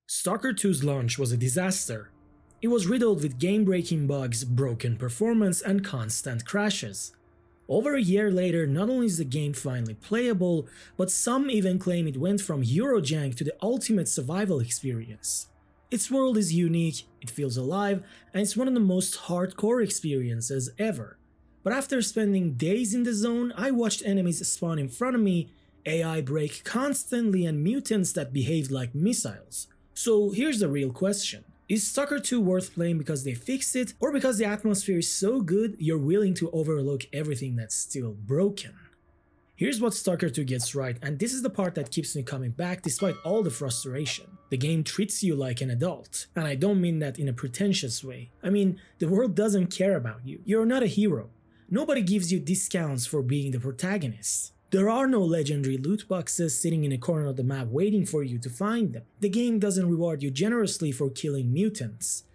Stalker 2's launch was a disaster. It was riddled with game-breaking bugs, broken performance, and constant crashes. Over a year later, not only is the game finally playable, but some even claim it went from Eurojank to the ultimate survival experience. Its world is unique, it feels alive, and it's one of the most hardcore experiences ever. But after spending days in the zone, I watched enemies spawn in front of me, AI break constantly, and mutants that behaved like missiles. So here's the real question. Is Stalker 2 worth playing because they fixed it, or because the atmosphere is so good you're willing to overlook everything that's still broken? Here's what Stalker 2 gets right, and this is the part that keeps me coming back despite all the frustration. The game treats you like an adult, and I don't mean that in a pretentious way. I mean, the world doesn't care about you. You're not a hero. Nobody gives you discounts for being the protagonist. There are no legendary loot boxes sitting in a corner of the map waiting for you to find them. The game doesn't reward you generously for killing mutants.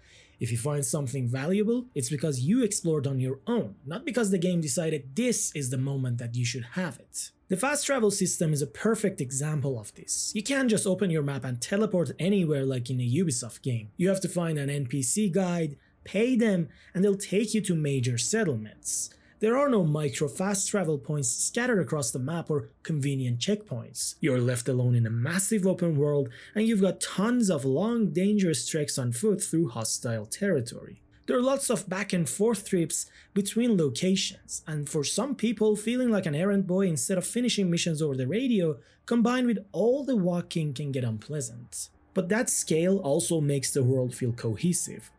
If you find something valuable, it's because you explored on your own, not because the game decided this is the moment that you should have it. The fast travel system is a perfect example of this. You can't just open your map and teleport anywhere like in a Ubisoft game. You have to find an NPC guide, pay them, and they'll take you to major settlements. There are no micro fast travel points scattered across the map or convenient checkpoints. You're left alone in a massive open world, and you've got tons of long, dangerous treks on foot through hostile territory. There are lots of back and forth trips between locations, and for some people, feeling like an errand boy instead of finishing missions over the radio, combined with all the walking, can get unpleasant. But that scale also makes the world feel cohesive.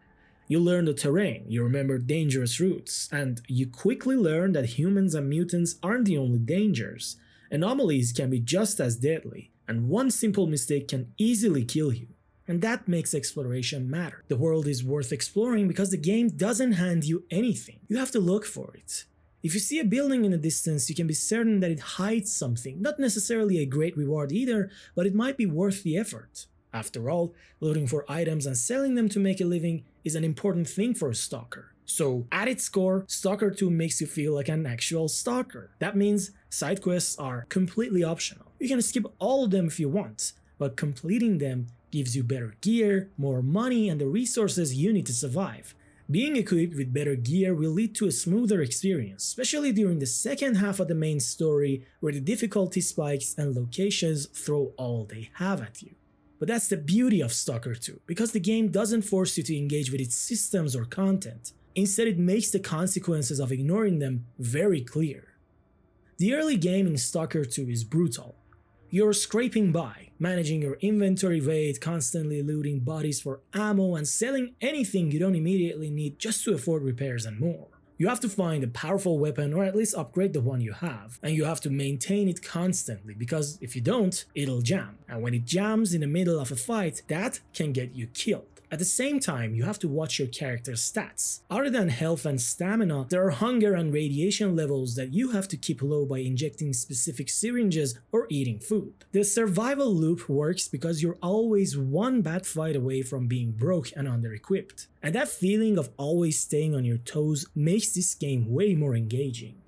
You learn the terrain, you remember dangerous routes, and you quickly learn that humans and mutants aren't the only dangers. Anomalies can be just as deadly, and one simple mistake can easily kill you. And that makes exploration matter. The world is worth exploring because the game doesn't hand you anything. You have to look for it. If you see a building in the distance, you can be certain that it hides something, not necessarily a great reward either, but it might be worth the effort. After all, looting for items and selling them to make a living is an important thing for a stalker. So, at its core, Stalker 2 makes you feel like an actual stalker. That means side quests are completely optional. You can skip all of them if you want, but completing them gives you better gear, more money, and the resources you need to survive. Being equipped with better gear will lead to a smoother experience, especially during the second half of the main story where the difficulty spikes and locations throw all they have at you. But that's the beauty of Stalker 2, because the game doesn't force you to engage with its systems or content. Instead, it makes the consequences of ignoring them very clear. The early game in Stalker 2 is brutal. You're scraping by, managing your inventory weight, constantly looting bodies for ammo, and selling anything you don't immediately need just to afford repairs and more. You have to find a powerful weapon or at least upgrade the one you have, and you have to maintain it constantly because if you don't, it'll jam, and when it jams in the middle of a fight, that can get you killed. At the same time, you have to watch your character's stats. Other than health and stamina, there are hunger and radiation levels that you have to keep low by injecting specific syringes or eating food. The survival loop works because you're always one bad fight away from being broke and under-equipped. And that feeling of always staying on your toes makes this game way more engaging.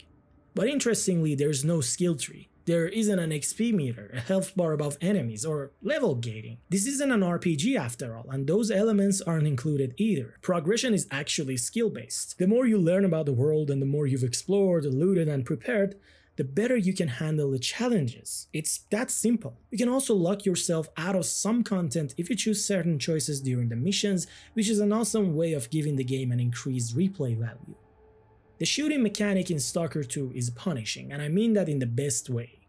But interestingly, there's no skill tree. There isn't an XP meter, a health bar above enemies, or level gating. This isn't an RPG after all, and those elements aren't included either. Progression is actually skill-based. The more you learn about the world and the more you've explored, looted, and prepared, the better you can handle the challenges. It's that simple. You can also lock yourself out of some content if you choose certain choices during the missions, which is an awesome way of giving the game an increased replay value. The shooting mechanic in Stalker 2 is punishing, and I mean that in the best way.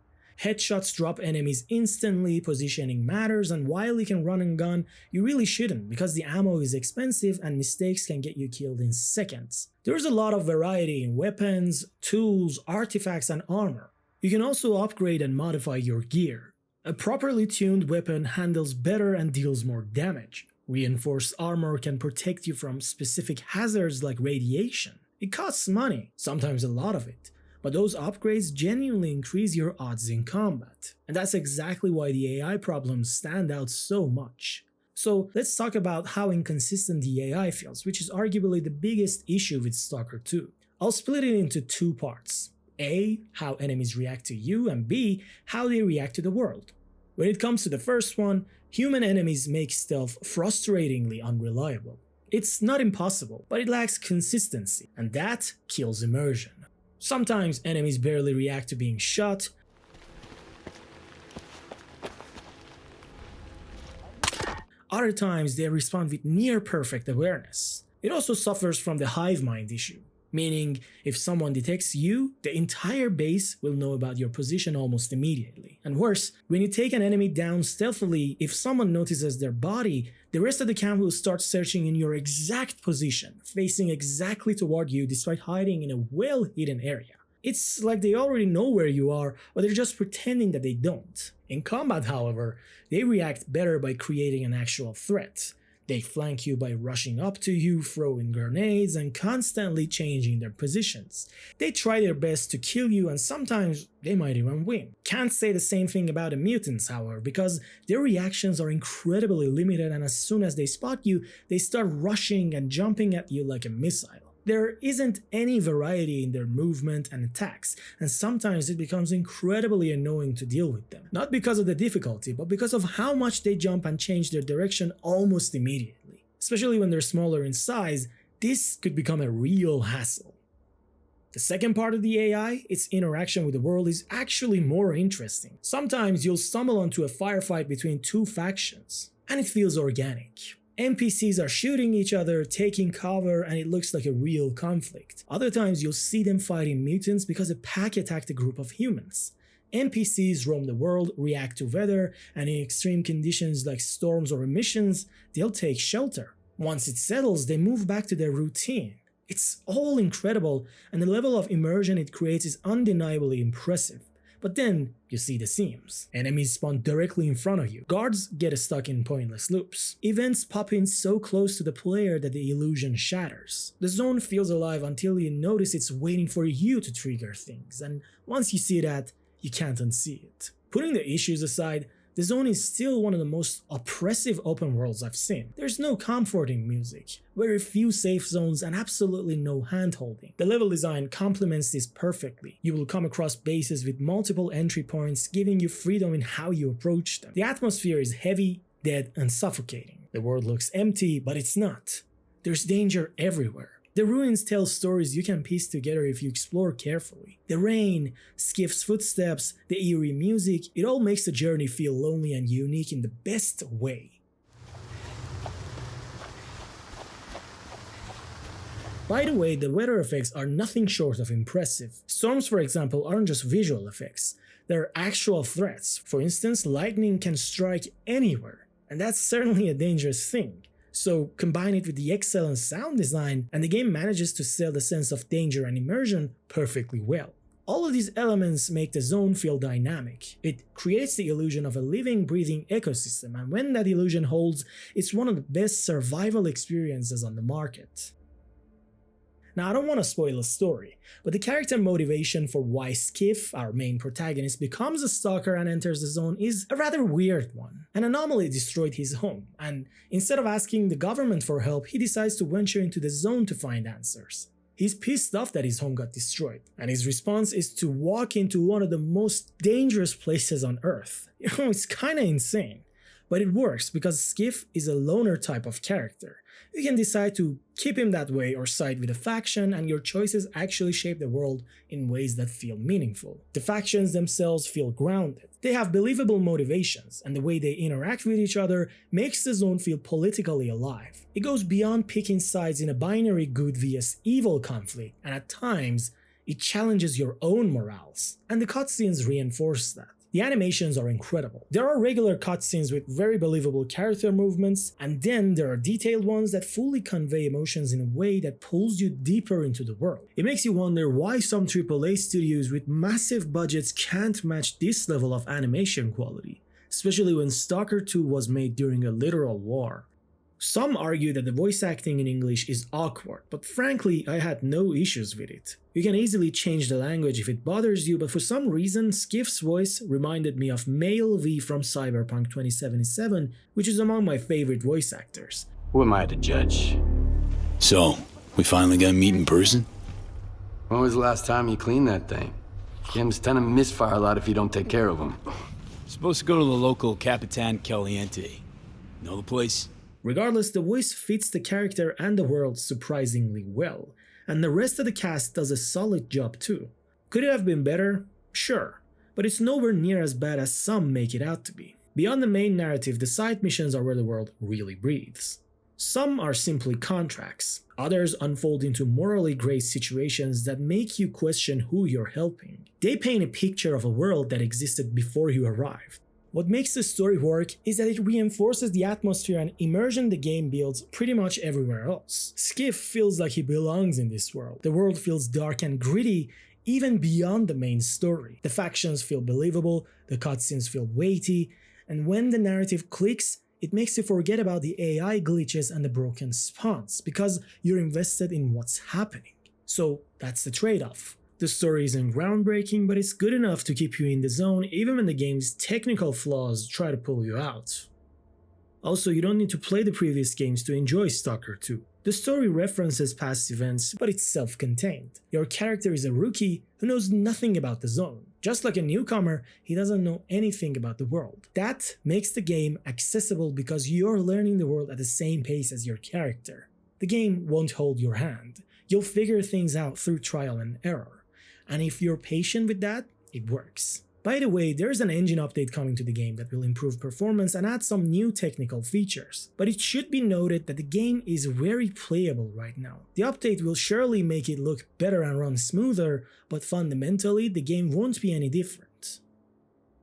Headshots drop enemies instantly, positioning matters, and while you can run and gun, you really shouldn't because the ammo is expensive and mistakes can get you killed in seconds. There's a lot of variety in weapons, tools, artifacts, and armor. You can also upgrade and modify your gear. A properly tuned weapon handles better and deals more damage. Reinforced armor can protect you from specific hazards like radiation. It costs money, sometimes a lot of it, but those upgrades genuinely increase your odds in combat. And that's exactly why the AI problems stand out so much. So let's talk about how inconsistent the AI feels, which is arguably the biggest issue with Stalker 2. I'll split it into two parts. A, how enemies react to you, and B, how they react to the world. When it comes to the first one, Human enemies make stealth frustratingly unreliable. It's not impossible, but it lacks consistency, and that kills immersion. Sometimes enemies barely react to being shot. Other times they respond with near perfect awareness. It also suffers from the hive mind issue, meaning if someone detects you, the entire base will know about your position almost immediately. And worse, when you take an enemy down stealthily, if someone notices their body, the rest of the camp will start searching in your exact position, facing exactly toward you despite hiding in a well-hidden area. It's like they already know where you are, but they're just pretending that they don't. In combat, however, they react better by creating an actual threat. They flank you by rushing up to you, throwing grenades, and constantly changing their positions. They try their best to kill you, and sometimes they might even win. Can't say the same thing about the mutants, however, because their reactions are incredibly limited, and as soon as they spot you, they start rushing and jumping at you like a missile. There isn't any variety in their movement and attacks, and sometimes it becomes incredibly annoying to deal with them. Not because of the difficulty, but because of how much they jump and change their direction almost immediately. Especially when they're smaller in size, this could become a real hassle. The second part of the AI, its interaction with the world, is actually more interesting. Sometimes you'll stumble onto a firefight between two factions, and it feels organic. NPCs are shooting each other, taking cover, and it looks like a real conflict. Other times you'll see them fighting mutants because a pack attacked a group of humans. NPCs roam the world, react to weather, and in extreme conditions like storms or emissions, they'll take shelter. Once it settles, they move back to their routine. It's all incredible, and the level of immersion it creates is undeniably impressive. But then, you see the seams. Enemies spawn directly in front of you. Guards get stuck in pointless loops. Events pop in so close to the player that the illusion shatters. The zone feels alive until you notice it's waiting for you to trigger things, and once you see that, you can't unsee it. Putting the issues aside, the zone is still one of the most oppressive open worlds I've seen. There's no comforting music, very few safe zones, and absolutely no hand-holding. The level design complements this perfectly. You will come across bases with multiple entry points, giving you freedom in how you approach them. The atmosphere is heavy, dead, and suffocating. The world looks empty, but it's not. There's danger everywhere. The ruins tell stories you can piece together if you explore carefully. The rain, Skiff's footsteps, the eerie music, it all makes the journey feel lonely and unique in the best way. By the way, the weather effects are nothing short of impressive. Storms, for example, aren't just visual effects. They're actual threats. For instance, lightning can strike anywhere, and that's certainly a dangerous thing. So combine it with the excellent sound design, and the game manages to sell the sense of danger and immersion perfectly well. All of these elements make the zone feel dynamic. It creates the illusion of a living, breathing ecosystem, and when that illusion holds, it's one of the best survival experiences on the market. Now, I don't want to spoil the story, but the character motivation for why Skiff, our main protagonist, becomes a stalker and enters the zone is a rather weird one. An anomaly destroyed his home, and instead of asking the government for help, he decides to venture into the zone to find answers. He's pissed off that his home got destroyed, and his response is to walk into one of the most dangerous places on Earth. It's kinda insane. But it works because Skiff is a loner type of character. You can decide to keep him that way or side with a faction, and your choices actually shape the world in ways that feel meaningful. The factions themselves feel grounded. They have believable motivations, and the way they interact with each other makes the zone feel politically alive. It goes beyond picking sides in a binary good vs evil conflict, and at times, it challenges your own morals. And the cutscenes reinforce that. The animations are incredible. There are regular cutscenes with very believable character movements, and then there are detailed ones that fully convey emotions in a way that pulls you deeper into the world. It makes you wonder why some AAA studios with massive budgets can't match this level of animation quality, especially when Stalker 2 was made during a literal war. Some argue that the voice acting in English is awkward, but frankly, I had no issues with it. You can easily change the language if it bothers you, but for some reason, Skiff's voice reminded me of Male V from Cyberpunk 2077, which is among my favorite voice actors. Who am I to judge? So, we finally got to meet in person? When was the last time you cleaned that thing? Kim's tend to misfire a lot if you don't take care of them. Supposed to go to the local Capitan Caliente. Know the place? Regardless, the voice fits the character and the world surprisingly well, and the rest of the cast does a solid job too. Could it have been better? Sure, but it's nowhere near as bad as some make it out to be. Beyond the main narrative, the side missions are where the world really breathes. Some are simply contracts, others unfold into morally gray situations that make you question who you're helping. They paint a picture of a world that existed before you arrived. What makes the story work is that it reinforces the atmosphere and immersion the game builds pretty much everywhere else. Skiff feels like he belongs in this world. The world feels dark and gritty even beyond the main story. The factions feel believable, the cutscenes feel weighty, and when the narrative clicks, it makes you forget about the AI glitches and the broken spawns because you're invested in what's happening. So that's the trade-off. The story isn't groundbreaking, but it's good enough to keep you in the zone even when the game's technical flaws try to pull you out. Also, you don't need to play the previous games to enjoy Stalker 2. The story references past events, but it's self-contained. Your character is a rookie who knows nothing about the zone. Just like a newcomer, he doesn't know anything about the world. That makes the game accessible because you're learning the world at the same pace as your character. The game won't hold your hand. You'll figure things out through trial and error. And if you're patient with that, it works. By the way, there's an engine update coming to the game that will improve performance and add some new technical features. But it should be noted that the game is very playable right now. The update will surely make it look better and run smoother, but fundamentally the game won't be any different.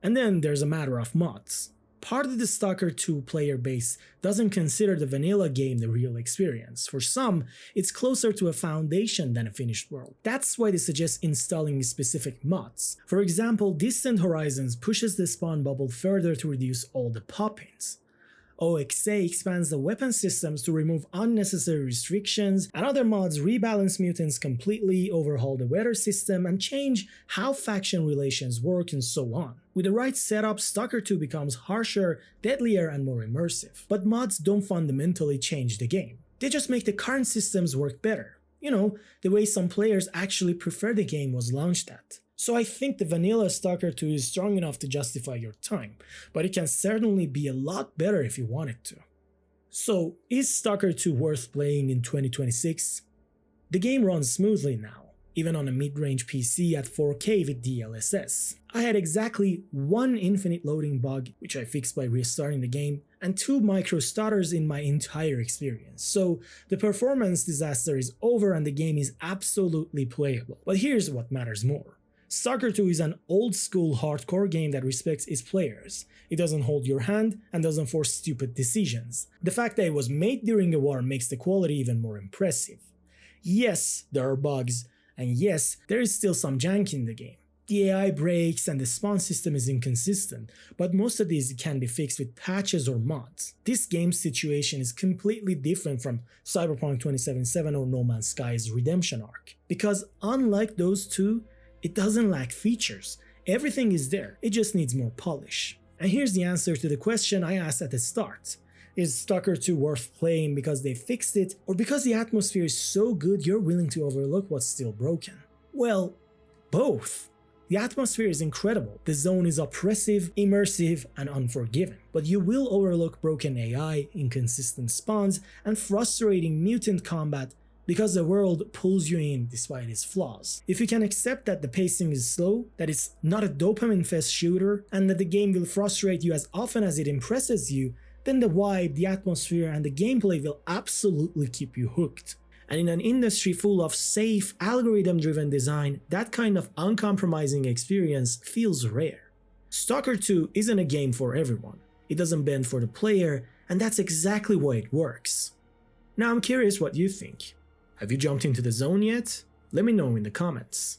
And then there's a matter of mods. Part of the Stalker 2 player base doesn't consider the vanilla game the real experience. For some, it's closer to a foundation than a finished world. That's why they suggest installing specific mods. For example, Distant Horizons pushes the spawn bubble further to reduce all the pop-ins. OXA expands the weapon systems to remove unnecessary restrictions, and other mods rebalance mutants completely, overhaul the weather system, and change how faction relations work and so on. With the right setup, Stalker 2 becomes harsher, deadlier, and more immersive. But mods don't fundamentally change the game. They just make the current systems work better. You know, the way some players actually prefer the game was launched at. So I think the vanilla Stalker 2 is strong enough to justify your time, but it can certainly be a lot better if you want it to. So, is Stalker 2 worth playing in 2026? The game runs smoothly now, even on a mid-range PC at 4K with DLSS. I had exactly one infinite loading bug, which I fixed by restarting the game, and 2 micro stutters in my entire experience. So the performance disaster is over and the game is absolutely playable. But here's what matters more. Stalker 2 is an old-school hardcore game that respects its players. It doesn't hold your hand and doesn't force stupid decisions. The fact that it was made during a war makes the quality even more impressive. Yes, there are bugs, and yes, there is still some jank in the game. The AI breaks and the spawn system is inconsistent, but most of these can be fixed with patches or mods. This game's situation is completely different from Cyberpunk 2077 or No Man's Sky's redemption arc. Because unlike those two, it doesn't lack features. Everything is there, it just needs more polish. And here's the answer to the question I asked at the start. Is Stalker 2 worth playing because they fixed it, or because the atmosphere is so good you're willing to overlook what's still broken? Well, both. The atmosphere is incredible, the zone is oppressive, immersive, and unforgiving. But you will overlook broken AI, inconsistent spawns, and frustrating mutant combat because the world pulls you in despite its flaws. If you can accept that the pacing is slow, that it's not a dopamine-fest shooter, and that the game will frustrate you as often as it impresses you, then the vibe, the atmosphere, and the gameplay will absolutely keep you hooked. And in an industry full of safe, algorithm-driven design, that kind of uncompromising experience feels rare. Stalker 2 isn't a game for everyone. It doesn't bend for the player, and that's exactly why it works. Now I'm curious what you think. Have you jumped into the zone yet? Let me know in the comments.